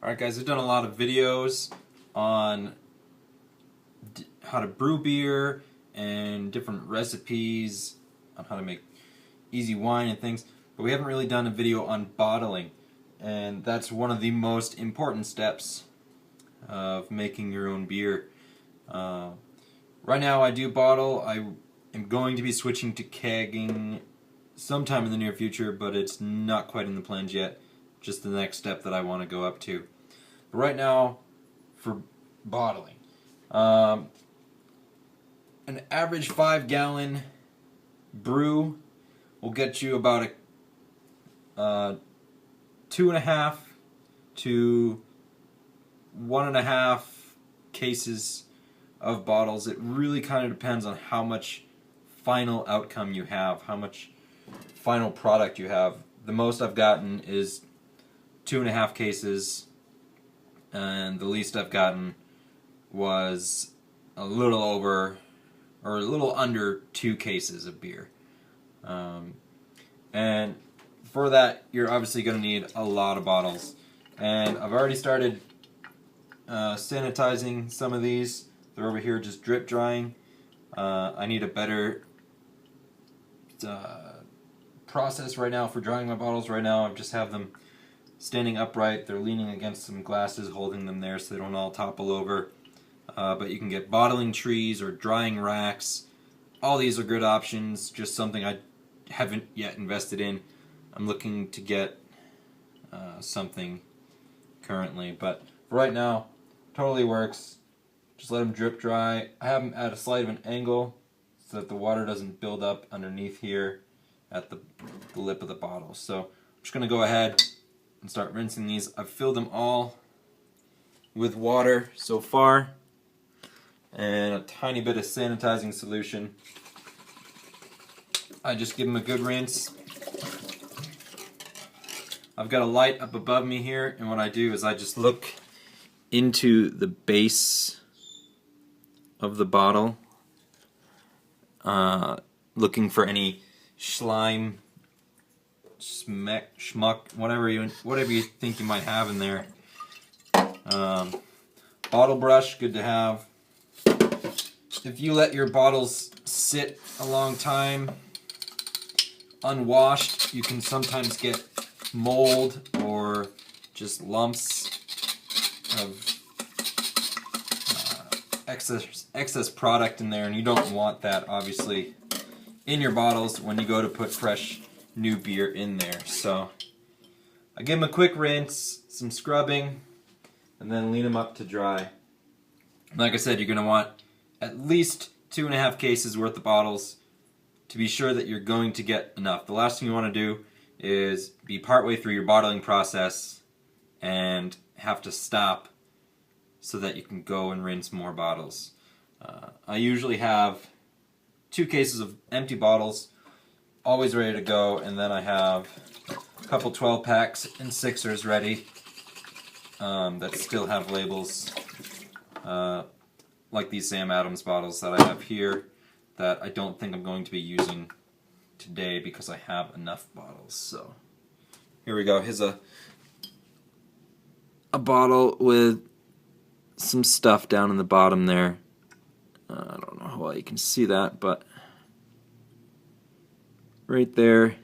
Alright guys, I've done a lot of videos on how to brew beer and different recipes on how to make easy wine and things, but we haven't really done a video on bottling, and that's one of the most important steps of making your own beer. Right now I do bottle. I am going to be switching to kegging sometime in the near future, but it's not quite in the plans yet. Just the next step that I want to go up to. But right now, for bottling, an average 5-gallon brew will get you about a 2.5 to 1.5 cases of bottles. It really kind of depends on how much final outcome you have, how much final product you have. The most I've gotten is 2.5 cases, and the least I've gotten was a little over or a little under 2 cases of beer. And for that, you're obviously going to need a lot of bottles. And I've already started sanitizing some of these. They're over here just drip drying. I need a better process right now for drying my bottles. Right now I just have them standing upright. They're leaning against some glasses, holding them there so they don't all topple over. But you can get bottling trees or drying racks. All these are good options, just something I haven't yet invested in. I'm looking to get something currently, but for right now, totally works. Just let them drip dry. I have them at a slight of an angle so that the water doesn't build up underneath here at the lip of the bottle. So I'm just going to go ahead and start rinsing these. I've filled them all with water so far and a tiny bit of sanitizing solution. I just give them a good rinse. I've got a light up above me here, and what I do is I just look into the base of the bottle, looking for any slime, schmuck, whatever you think you might have in there. Bottle brush, good to have. If you let your bottles sit a long time unwashed, you can sometimes get mold or just lumps of excess product in there, and you don't want that obviously in your bottles when you go to put fresh new beer in there. So I give them a quick rinse, some scrubbing, and then lean them up to dry. Like I said, you're going to want at least 2.5 cases worth of bottles to be sure that you're going to get enough. The last thing you want to do is be partway through your bottling process and have to stop so that you can go and rinse more bottles. I usually have 2 cases of empty bottles always ready to go, and then I have a couple 12-packs and 6ers ready that still have labels, like these Sam Adams bottles that I have here that I don't think I'm going to be using today because I have enough bottles. So here we go. Here's a bottle with some stuff down in the bottom there. I don't know how well you can see that, but right there,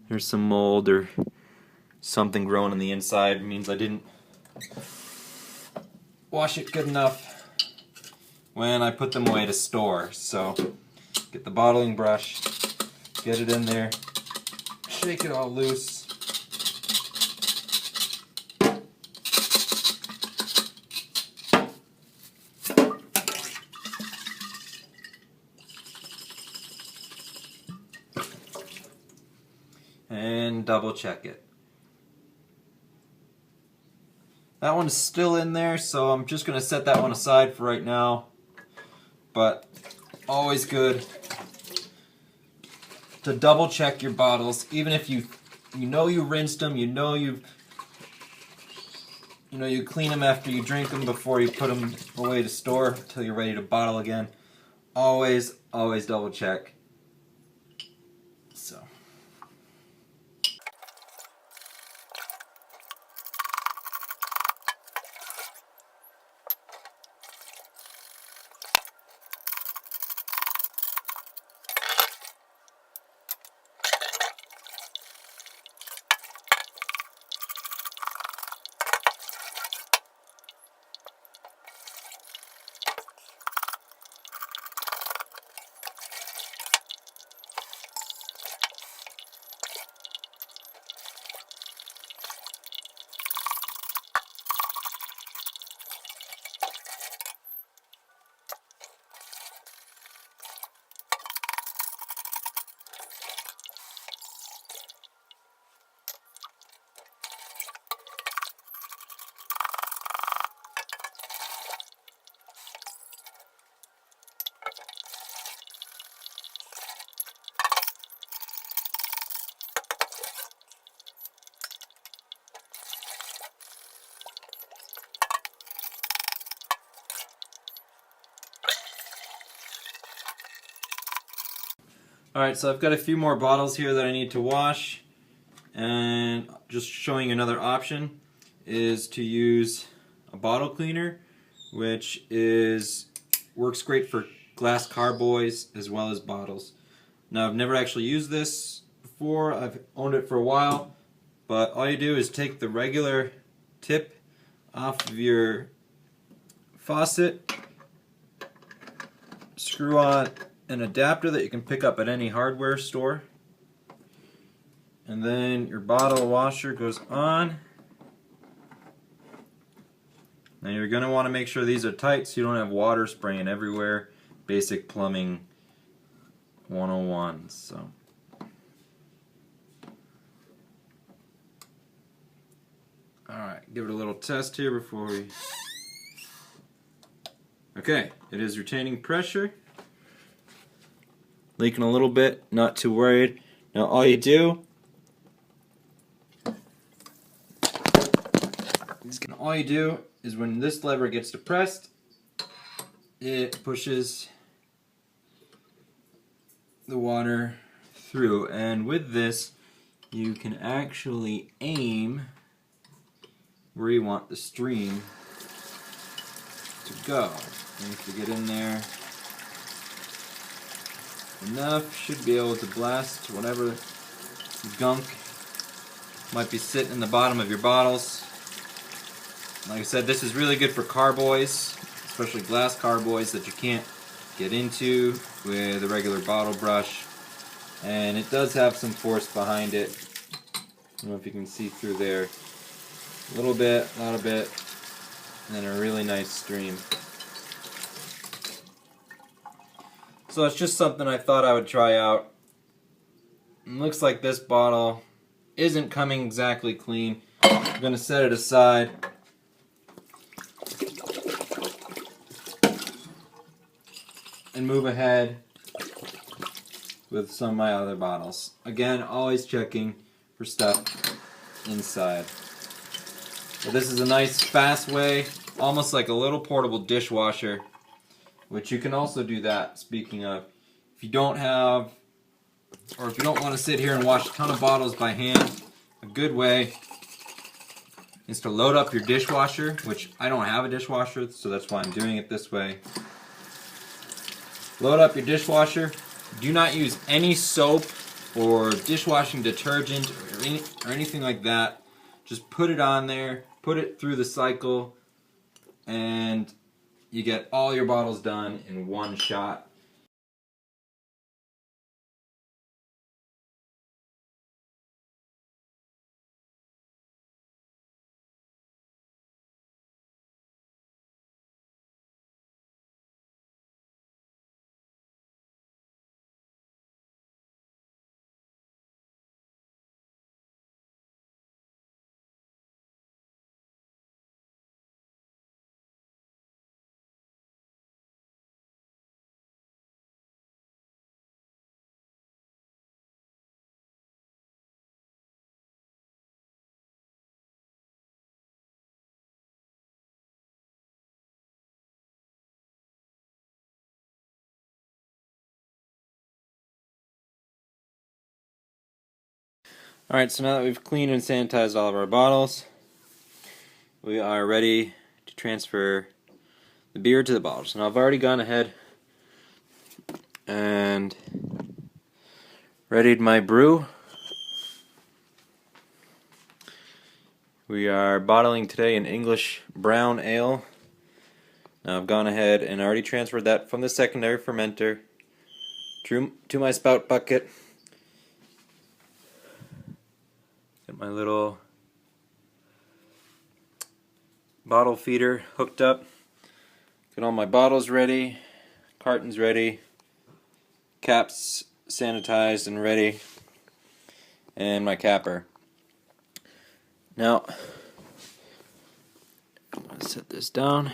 there's some mold or something growing on the inside. It means I didn't wash it good enough when I put them away to store. So get the bottling brush, get it in there, shake it all loose. And double check it. That one's still in there, so I'm just going to set that one aside for right now. But always good to double check your bottles, even if you know you rinsed them, you clean them after you drink them before you put them away to store until you're ready to bottle again. Always double check. So Alright, so I've got a few more bottles here that I need to wash, and just showing you another option is to use a bottle cleaner, which works great for glass carboys as well as bottles. Now, I've never actually used this before. I've owned it for a while, but all you do is take the regular tip off of your faucet, screw on an adapter that you can pick up at any hardware store, and then your bottle washer goes on. Now you're going to want to make sure these are tight so you don't have water spraying everywhere. Basic plumbing 101. So alright, give it a little test here before we... Okay, it is retaining pressure. Leaking a little bit, not too worried. Now all you do is when this lever gets depressed, it pushes the water through, and with this you can actually aim where you want the stream to go. And if you get in there enough, should be able to blast whatever gunk might be sitting in the bottom of your bottles. Like I said, this is really good for carboys, especially glass carboys that you can't get into with a regular bottle brush. And it does have some force behind it. I don't know if you can see through there. A little bit, not a bit, and then a really nice stream. So it's just something I thought I would try out. It looks like this bottle isn't coming exactly clean. I'm going to set it aside. And move ahead with some of my other bottles. Again, always checking for stuff inside. But this is a nice fast way, almost like a little portable dishwasher, which you can also do that, speaking of. If you don't have, or if you don't want to sit here and wash a ton of bottles by hand, a good way is to load up your dishwasher, which I don't have a dishwasher, so that's why I'm doing it this way. Load up your dishwasher. Do not use any soap or dishwashing detergent or anything like that. Just put it on there, put it through the cycle, and you get all your bottles done in one shot. Alright, so now that we've cleaned and sanitized all of our bottles, we are ready to transfer the beer to the bottles. Now I've already gone ahead and readied my brew. We are bottling today an English brown ale. Now I've gone ahead and already transferred that from the secondary fermenter to my spout bucket. Get my little bottle feeder hooked up. Get all my bottles ready, cartons ready, caps sanitized and ready, and my capper. Now, I'm going to set this down.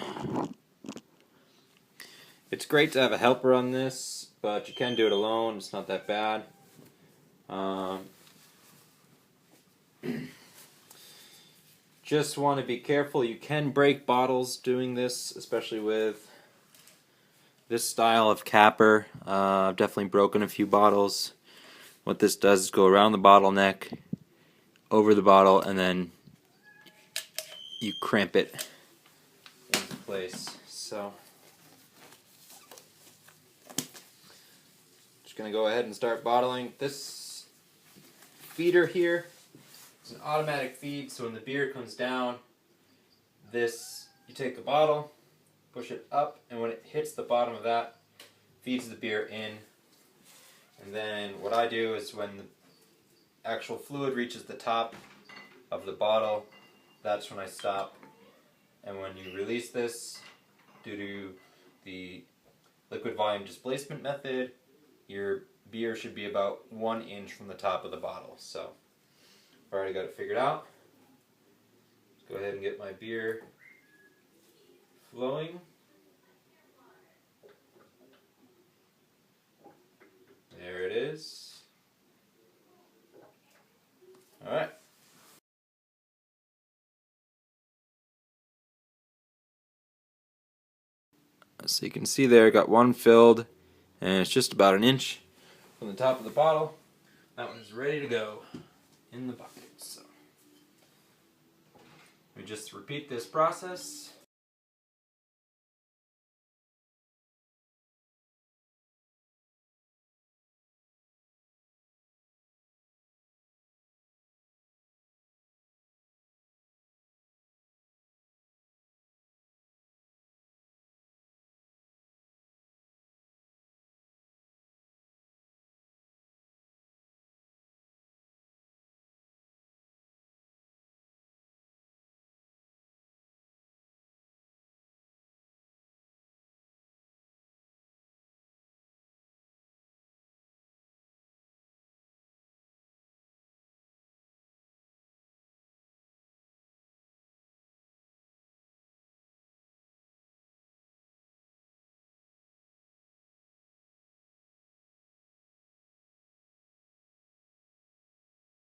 It's great to have a helper on this, but you can do it alone. It's not that bad. Just want to be careful. You can break bottles doing this, especially with This style of capper, I've definitely broken a few bottles. What this does is go around the bottleneck, over the bottle, and then you cramp it into place. So, just going to go ahead and start bottling. This feeder here is an automatic feed, so when the beer comes down, you take the bottle, push it up, and when it hits the bottom of that, feeds the beer in. And then what I do is when the actual fluid reaches the top of the bottle, that's when I stop. And when you release this, due to the liquid volume displacement method, your beer should be about 1 inch from the top of the bottle. So I've already got it figured out. Let's go ahead and get my beer flowing. There it is. Alright. So you can see there, I got one filled, and it's just about 1 inch from the top of the bottle. That one's ready to go in the bucket. So we just repeat this process.